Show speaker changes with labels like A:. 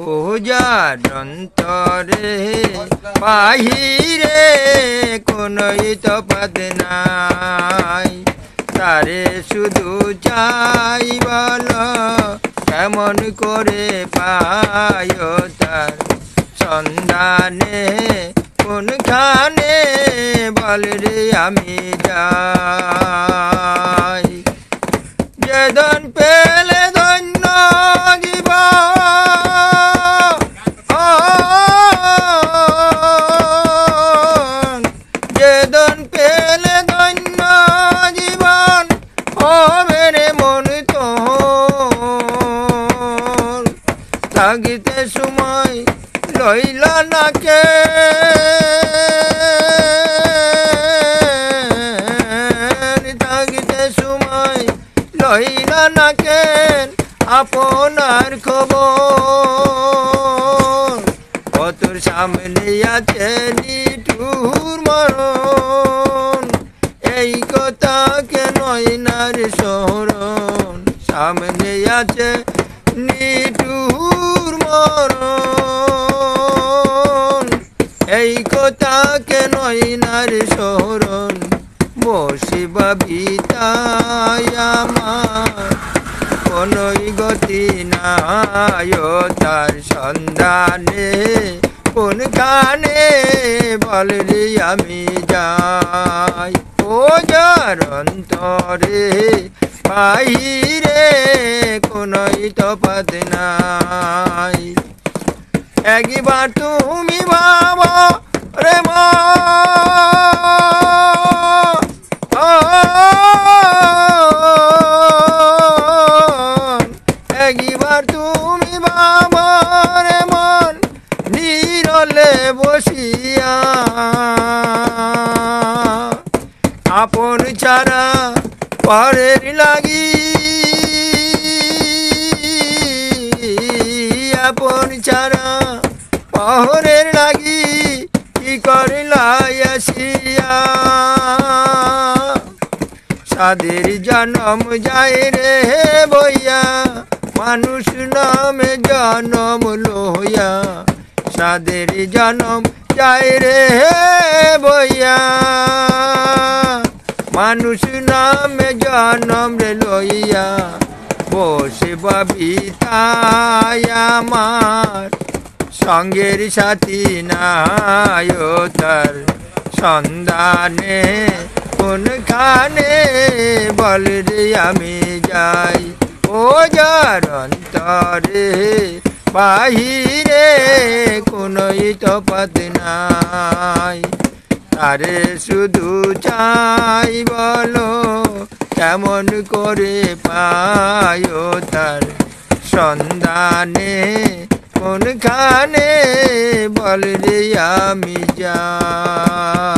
A: ও যার অন্তরে বাহিরে কোনই তফাৎ নাই, তারে শুধু চাই বলো কেমন করে পায় তার সন্ধানে কোনখানে বল রে আমি যাই। যেদিন পেলে ধন্য জীবন, যেদিন পেলে ধন্য জীবন হবে রে মন তোর, থাকিতে সময় লইলা নাকে থাকিতে সময় লইলা নাকে আপনার খবর, কতর সামনে আছে নিঠুর মরণ, এই কথা কেন নার শরণ, সামনে আছে নিঠুর মরণ, এই কথা কেন নার শরণ, বসিবা বিতায় আমার কোনই গতি নাই, তার সন্ধানে কোনখানে বল রে আমি যাই। ও যার অন্তরে বাহিরে কোনই তফাৎ নাই, একবার তুমি ভাবো রে মা, একবার তুমি ভাবো রে মন নীরলে বসিয়া, আপন ছাড়া পরের লাগি, আপন ছাড়া পরের লাগি কি করিলাই আসিয়া, সাদের জনম যায় রে বইয়া মানুষ নামে জনম লইয়া, সাদের জনম যায় রে বইয়া মানুষ নামে জনম রে লইয়া, বসে বিতায় আমার সঙ্গের সাথী নাই, তার সন্ধানে কোনখানে বল রে আমি যাই। ও যার অন্তরে বাহিরে কোনই তফাৎ নাই, তারে শুধু চাই বলো কেমন করে পায় তার সন্ধানে কোনখানে বল রে আমি যাই।